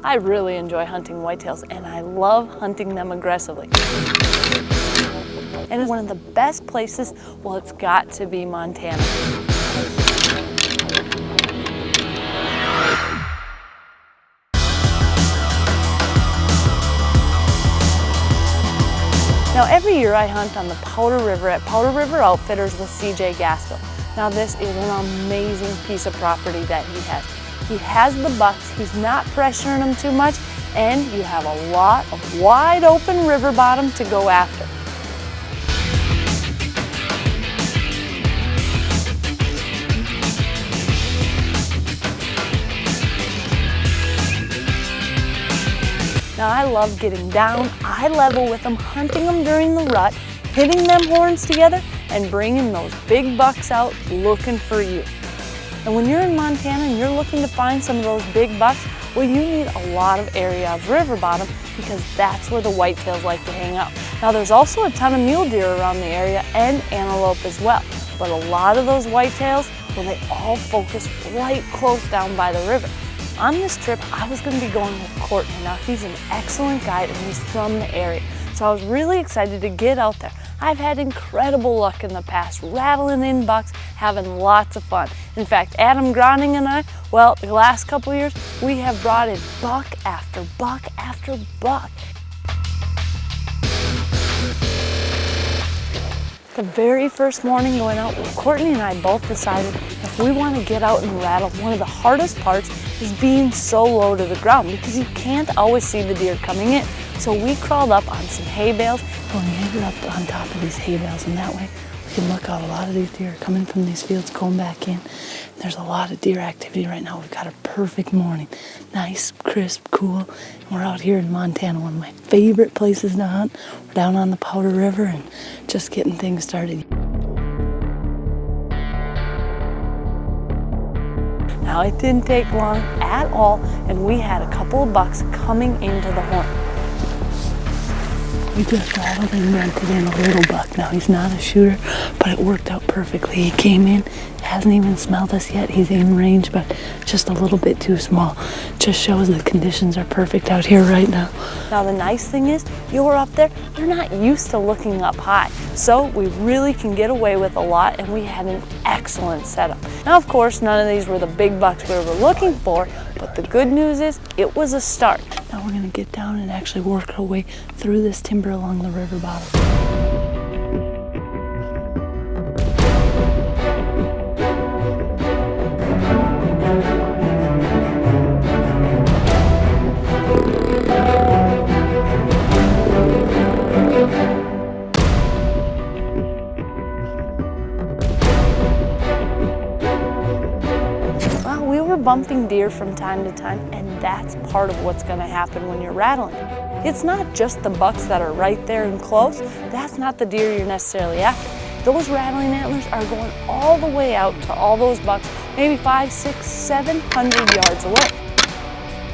I really enjoy hunting whitetails, and I love hunting them aggressively. And one of the best places, well, it's got to be Montana. Now every year I hunt on the Powder River at Powder River Outfitters with CJ Gaskell. Now this is an amazing piece of property that he has. He has the bucks, he's not pressuring them too much, and you have a lot of wide open river bottom to go after. Now I love getting down, eye level with them, hunting them during the rut, hitting them horns together, and bringing those big bucks out looking for you. And when you're in Montana and you're looking to find some of those big bucks, well, you need a lot of area of river bottom because that's where the whitetails like to hang out. Now there's also a ton of mule deer around the area and antelope as well. But a lot of those whitetails, well, they all focus right close down by the river. On this trip, I was going to be going with Courtney. Now he's an excellent guide and he's from the area. So I was really excited to get out there. I've had incredible luck in the past, rattling in bucks, having lots of fun. In fact, Adam Groning and I, well, the last couple years, we have brought in buck after buck after buck. The very first morning going out, Courtney and I both decided if we want to get out and rattle, one of the hardest parts is being so low to the ground because you can't always see the deer coming in. So we crawled up on some hay bales, and we ended up on top of these hay bales, and that way we can look out a lot of these deer coming from these fields, going back in. There's a lot of deer activity right now. We've got a perfect morning. Nice, crisp, cool. And we're out here in Montana, one of my favorite places to hunt. We're down on the Powder River and just getting things started. Now it didn't take long at all, and we had a couple of bucks coming into the horn. We just rattled and rented in a little buck. Now he's not a shooter, but it worked out perfectly. He came in, hasn't even smelled us yet. He's in range, but just a little bit too small. Just shows the conditions are perfect out here right now. Now the nice thing is, you're up there, you're not used to looking up high. So we really can get away with a lot, and we had an excellent setup. Now of course, none of these were the big bucks we were looking for, but the good news is, it was a start. Now we're gonna get down and actually work our way through this timber along the river bottom. Bumping deer from time to time, and that's part of what's going to happen when you're rattling. It's not just the bucks that are right there and close. That's not the deer you're necessarily after. Those rattling antlers are going all the way out to all those bucks, maybe 500, 600, 700 yards away.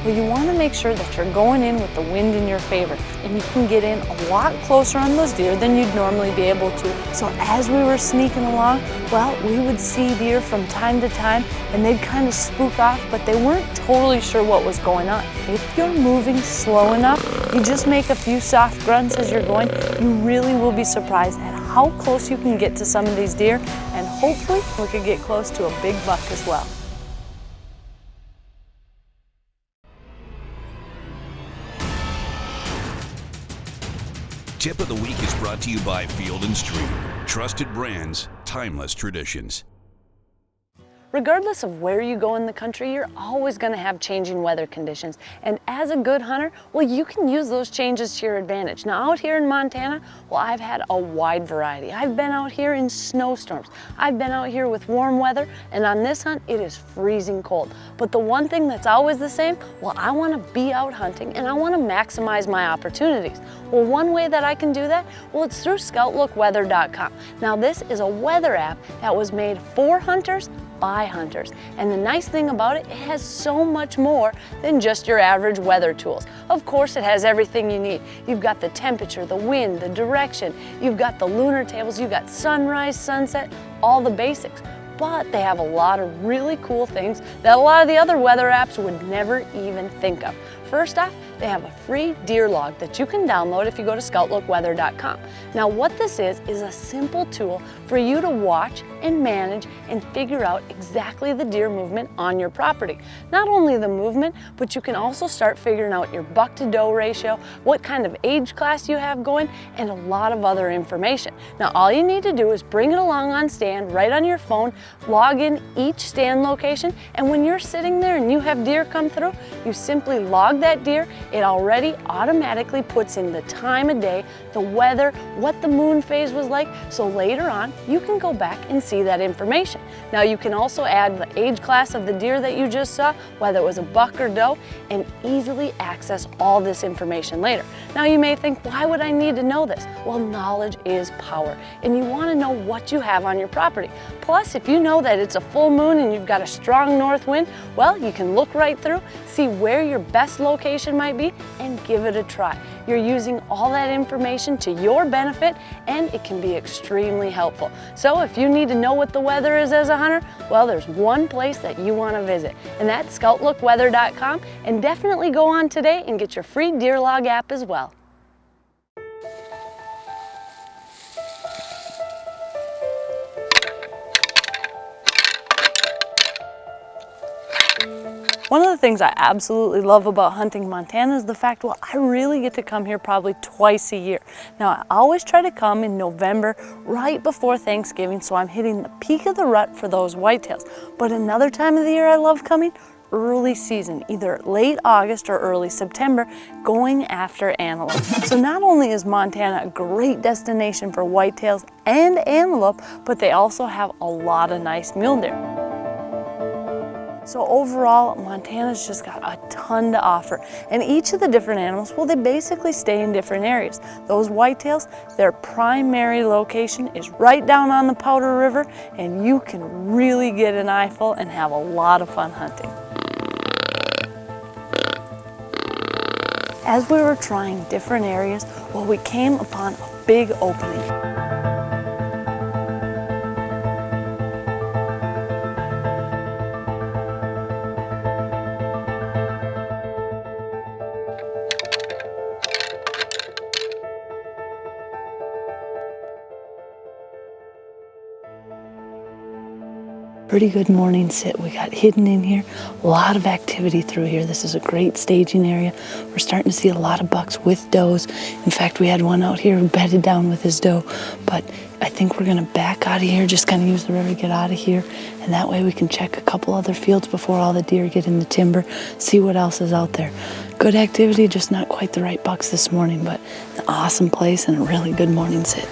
Well, you want to make sure that you're going in with the wind in your favor, and you can get in a lot closer on those deer than you'd normally be able to. So as we were sneaking along, well, we would see deer from time to time, and they'd kind of spook off, but they weren't totally sure what was going on. If you're moving slow enough, you just make a few soft grunts as you're going, you really will be surprised at how close you can get to some of these deer, and hopefully we could get close to a big buck as well. Tip of the Week is brought to you by Field & Stream. Trusted brands, timeless traditions. Regardless of where you go in the country, you're always going to have changing weather conditions. And as a good hunter, well, you can use those changes to your advantage. Now out here in Montana, well, I've had a wide variety. I've been out here in snowstorms. I've been out here with warm weather, and on this hunt, it is freezing cold. But the one thing that's always the same, well, I want to be out hunting and I want to maximize my opportunities. Well, one way that I can do that, well, it's through ScoutLookWeather.com. Now this is a weather app that was made for hunters by hunters. And the nice thing about it, it has so much more than just your average weather tools. Of course, it has everything you need. You've got the temperature, the wind, the direction, you've got the lunar tables, you've got sunrise, sunset, all the basics. But they have a lot of really cool things that a lot of the other weather apps would never even think of. First off, they have a free deer log that you can download if you go to scoutlookweather.com. Now what this is a simple tool for you to watch and manage and figure out exactly the deer movement on your property. Not only the movement, but you can also start figuring out your buck to doe ratio, what kind of age class you have going, and a lot of other information. Now all you need to do is bring it along on stand right on your phone, log in each stand location, and when you're sitting there and you have deer come through, you simply log that deer. It already automatically puts in the time of day, the weather, what the moon phase was like, so later on you can go back and see that information. Now you can also add the age class of the deer that you just saw, whether it was a buck or doe, and easily access all this information later. Now you may think, why would I need to know this? Well, knowledge is power, and you want to know what you have on your property. Plus, if you know that it's a full moon and you've got a strong north wind, well, you can look right through, see where your best location might be, and give it a try. You're using all that information to your benefit, and it can be extremely helpful. So if you need to know what the weather is as a hunter, well, there's one place that you want to visit, and that's scoutlookweather.com, and definitely go on today and get your free deer log app as well. One of the things I absolutely love about hunting Montana is the fact, well, I really get to come here probably twice a year. Now, I always try to come in November, right before Thanksgiving, so I'm hitting the peak of the rut for those whitetails. But another time of the year I love coming, early season, either late August or early September, going after antelope. So not only is Montana a great destination for whitetails and antelope, but they also have a lot of nice mule deer. So overall, Montana's just got a ton to offer. And each of the different animals, well, they basically stay in different areas. Those whitetails, their primary location is right down on the Powder River, and you can really get an eyeful and have a lot of fun hunting. As we were trying different areas, well, we came upon a big opening. Pretty good morning sit. We got hidden in here. A lot of activity through here. This is a great staging area. We're starting to see a lot of bucks with does. In fact, we had one out here who bedded down with his doe. But I think we're gonna back out of here, just kind of use the river to get out of here. And that way we can check a couple other fields before all the deer get in the timber, see what else is out there. Good activity, just not quite the right bucks this morning, but an awesome place and a really good morning sit.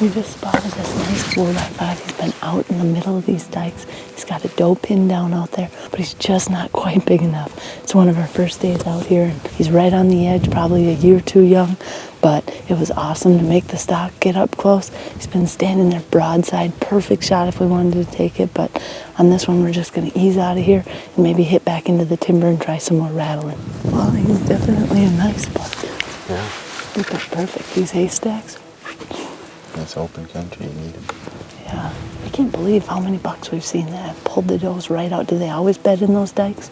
We just spotted this nice bull. I thought he's been out in the middle of these dikes. He's got a doe pinned down out there, but he's just not quite big enough. It's one of our first days out here, and he's right on the edge, probably a year too young, but it was awesome to make the stock, get up close. He's been standing there broadside, perfect shot if we wanted to take it, but on this one we're just gonna ease out of here and maybe hit back into the timber and try some more rattling. Well, he's definitely a nice buck. Yeah. Look at perfect, these haystacks. It's open country, you need them. Yeah, I can't believe how many bucks we've seen that have pulled the does right out. Do they always bed in those dikes?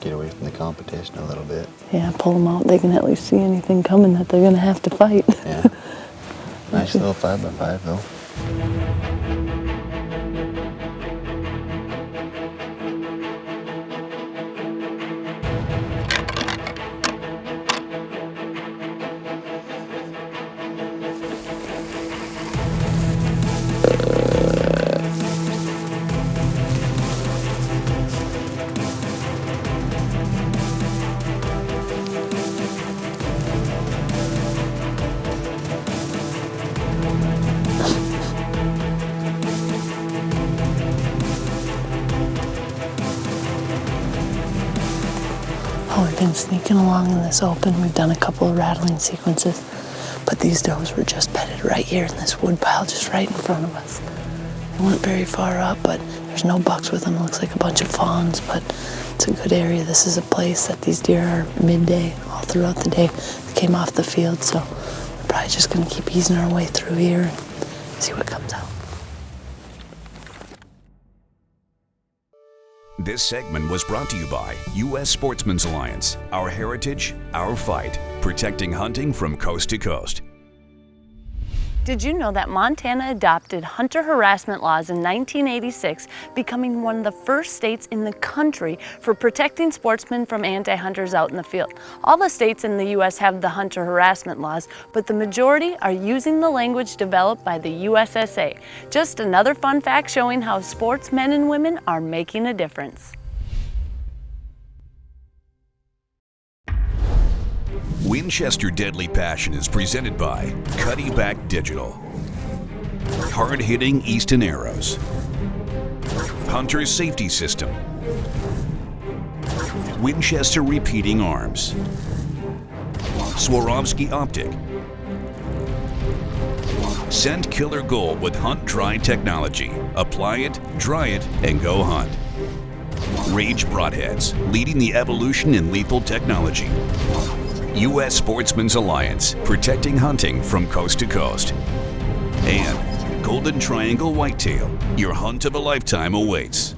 Get away from the competition a little bit. Yeah, pull them out. They can at least see anything coming that they're gonna have to fight. Yeah. Nice little 5x5 though. We've been sneaking along in this open. We've done a couple of rattling sequences, but these does were just bedded right here in this wood pile just right in front of us. They weren't very far up, but there's no bucks with them. It looks like a bunch of fawns, but it's a good area. This is a place that these deer are midday all throughout the day that came off the field, so we're probably just gonna keep easing our way through here and see what comes out. This segment was brought to you by U.S. Sportsman's Alliance, our heritage, our fight, protecting hunting from coast to coast. Did you know that Montana adopted hunter harassment laws in 1986, becoming one of the first states in the country for protecting sportsmen from anti-hunters out in the field? All the states in the U.S. have the hunter harassment laws, but the majority are using the language developed by the USSA. Just another fun fact showing how sportsmen and women are making a difference. Winchester Deadly Passion is presented by Cuddy Back Digital, Hard-Hitting Easton Arrows, Hunter's Safety System, Winchester Repeating Arms, Swarovski Optic, Scent Killer Gold with Hunt Dry Technology. Apply it, dry it, and go hunt. Rage Broadheads, leading the evolution in lethal technology. U.S. Sportsman's Alliance, protecting hunting from coast to coast. And Golden Triangle Whitetail, your hunt of a lifetime awaits.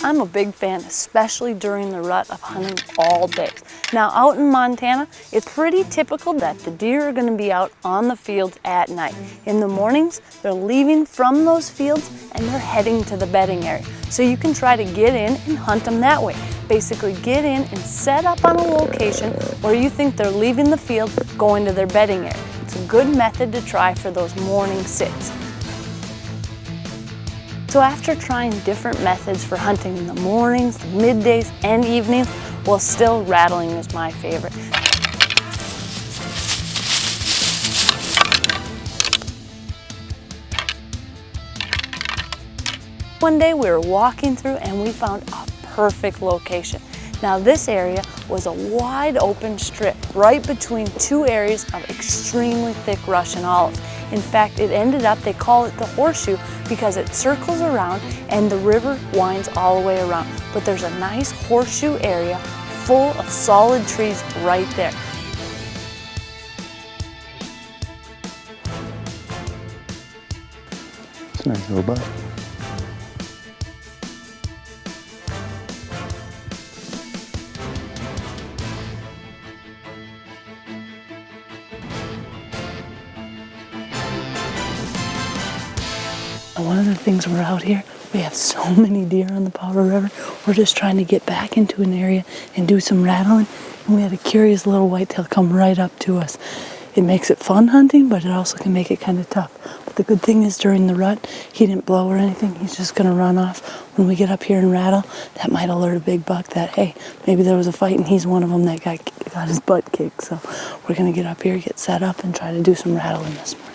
I'm a big fan, especially during the rut, of hunting all day. Now out in Montana, it's pretty typical that the deer are going to be out on the fields at night. In the mornings, they're leaving from those fields and they're heading to the bedding area. So you can try to get in and hunt them that way. Basically get in and set up on a location where you think they're leaving the field, going to their bedding area. It's a good method to try for those morning sits. So after trying different methods for hunting in the mornings, the middays, and evenings, well, still rattling is my favorite. One day we were walking through and we found a perfect location. Now this area was a wide open strip right between two areas of extremely thick Russian olives. In fact, it ended up, they call it the horseshoe because it circles around and the river winds all the way around. But there's a nice horseshoe area full of solid trees right there. It's a nice little butt. One of the things we're out here, we have so many deer on the Powder River. We're just trying to get back into an area and do some rattling. And we had a curious little whitetail come right up to us. It makes it fun hunting, but it also can make it kind of tough. But the good thing is during the rut, he didn't blow or anything. He's just gonna run off. When we get up here and rattle, that might alert a big buck that, hey, maybe there was a fight and he's one of them that got his butt kicked. So we're gonna get up here, get set up, and try to do some rattling this morning.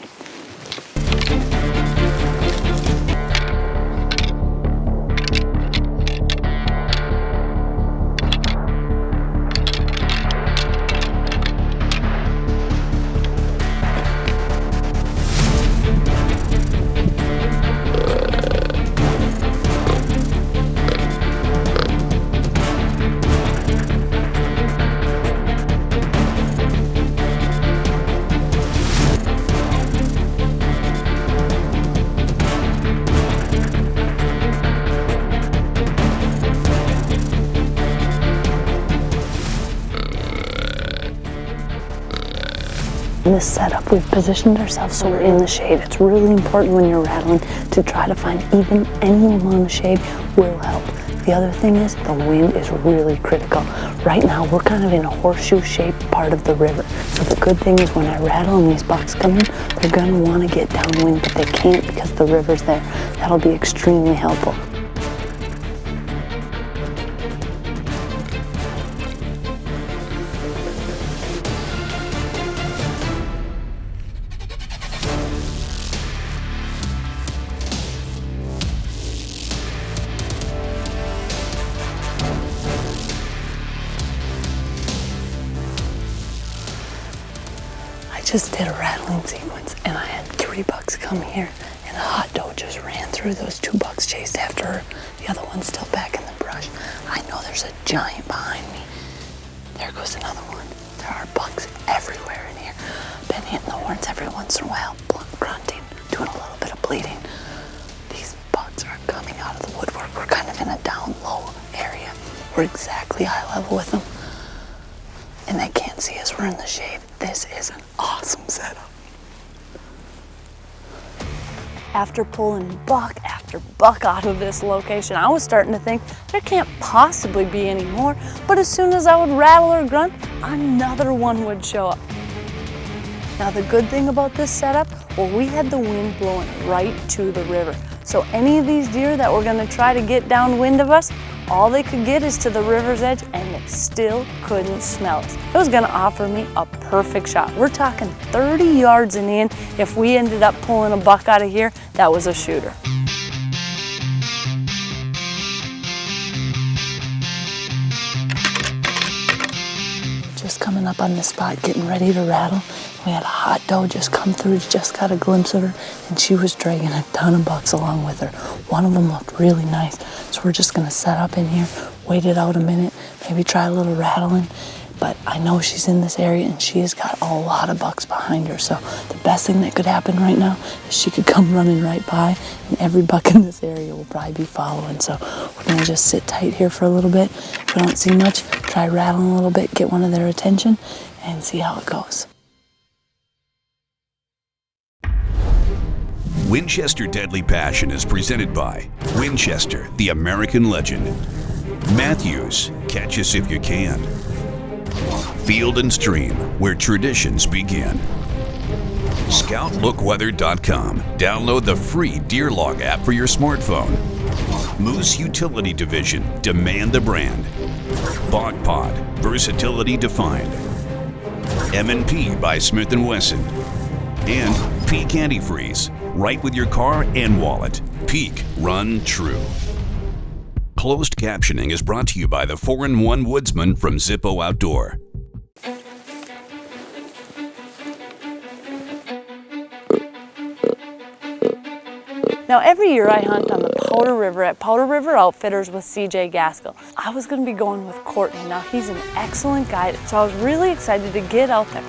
In this setup, we've positioned ourselves so we're in the shade. It's really important when you're rattling to try to find even any amount of shade will help. The other thing is the wind is really critical. Right now, we're kind of in a horseshoe-shaped part of the river. So the good thing is when I rattle and these bucks come in, they're gonna wanna get downwind, but they can't because the river's there. That'll be extremely helpful. Just did a rattling sequence and I had 3 bucks come here And Hot Doe just ran through. Those 2 bucks chased after her. The other one's still back in the brush. I know there's a giant behind me. There goes another one. There are bucks everywhere in here. Been hitting the horns every once in a while, grunting, doing a little bit of bleeding. These bucks are coming out of the woodwork. We're kind of in a down low area. We're exactly eye level with them. And they can't see us. We're in the shade. This is an awesome setup. After pulling buck after buck out of this location, I was starting to think there can't possibly be any more. But as soon as I would rattle or grunt, another one would show up. Now the good thing about this setup, well, we had the wind blowing right to the river. So any of these deer that were gonna try to get downwind of us, all they could get is to the river's edge and they still couldn't smell us. It was gonna offer me a perfect shot. We're talking 30 yards and in. If we ended up pulling a buck out of here, that was a shooter. Just coming up on this spot, getting ready to rattle. We had a Hot Doe just come through, just got a glimpse of her, and she was dragging a ton of bucks along with her. One of them looked really nice, so we're just gonna set up in here, wait it out a minute, maybe try a little rattling, but I know she's in this area and she has got a lot of bucks behind her, so the best thing that could happen right now is she could come running right by, and every buck in this area will probably be following, so we're gonna just sit tight here for a little bit. If we don't see much, try rattling a little bit, get one of their attention, and see how it goes. Winchester Deadly Passion is presented by Winchester, the American legend. Matthews, catch us if you can. Field and Stream, where traditions begin. ScoutLookWeather.com. Download the free Deer Log app for your smartphone. Moose Utility Division, demand the brand. Bog Pod, versatility defined. M&P by Smith & Wesson. And Peak Antifreeze, right with your car and wallet. Peak, run true. Closed captioning is brought to you by the 4-in-1 Woodsman from Zippo Outdoor. Now every year I hunt on the Powder River at Powder River Outfitters with CJ Gaskell. I was going to be going with Courtney. Now he's an excellent guide, so I was really excited to get out there.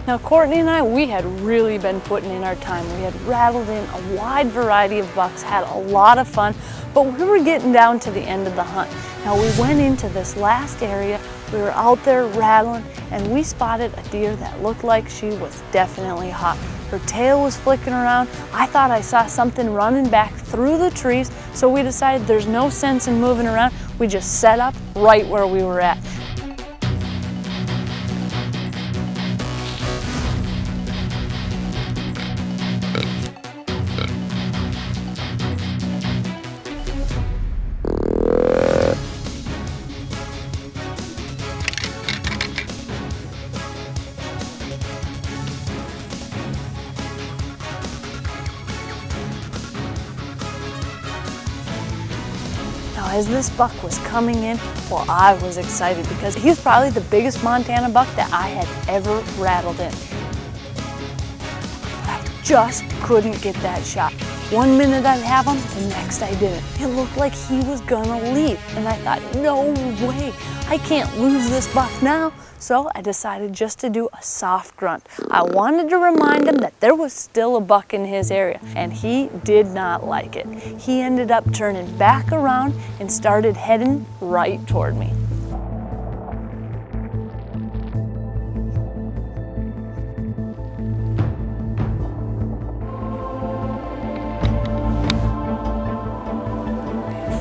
Now Courtney and I, we had really been putting in our time. We had rattled in a wide variety of bucks, had a lot of fun, but we were getting down to the end of the hunt. Now we went into this last area, we were out there rattling, and we spotted a deer that looked like she was definitely hot. Her tail was flicking around. I thought I saw something running back through the trees, so we decided there's no sense in moving around. We just set up right where we were at. As this buck was coming in, well, I was excited because he's probably the biggest Montana buck that I had ever rattled in. I just couldn't get that shot. One minute I'd have him, the next I didn't. It looked like he was gonna leave, and I thought, no way, I can't lose this buck now. So I decided just to do a soft grunt. I wanted to remind him that there was still a buck in his area, and he did not like it. He ended up turning back around and started heading right toward me.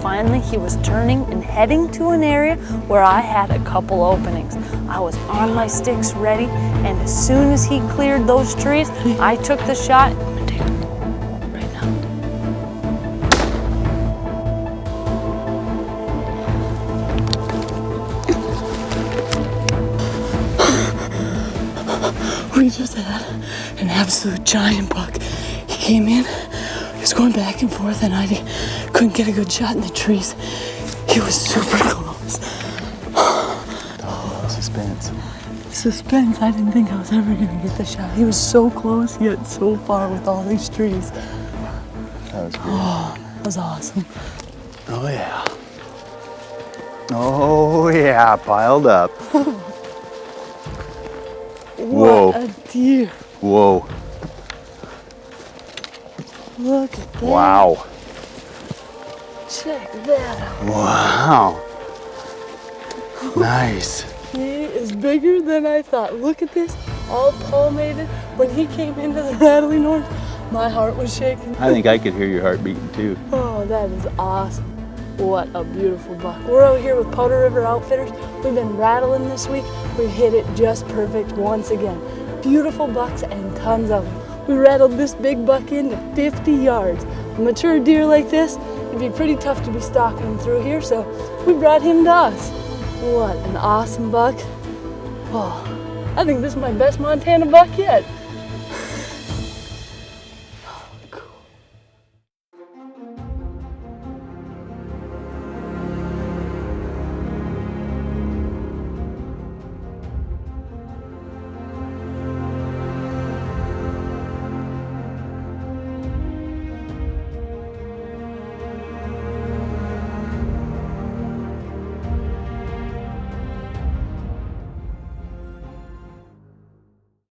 Finally, he was turning and heading to an area where I had a couple openings. I was on my sticks ready, and as soon as he cleared those trees, I took the shot. I'm gonna take him right now. We just had an absolute giant buck. He came in, he was going back and forth, and I couldn't get a good shot in the trees. He was super close. Oh, suspense. Suspense, I didn't think I was ever gonna get the shot. He was so close yet so far with all these trees. That was good. Oh, that was awesome. Oh yeah. Oh yeah, piled up. Whoa. What a deer. Whoa. Look at that. Wow. Check that out. Wow. Nice. He is bigger than I thought. Look at this, all palmated. When he came into the rattling horns, my heart was shaking. I think I could hear your heart beating too. Oh, that is awesome. What a beautiful buck. We're out here with Powder River Outfitters. We've been rattling this week. We've hit it just perfect once again. Beautiful bucks and tons of them. We rattled this big buck into 50 yards. A mature deer like this, it'd be pretty tough to be stalking him through here, so we brought him to us. What an awesome buck. Oh, I think this is my best Montana buck yet.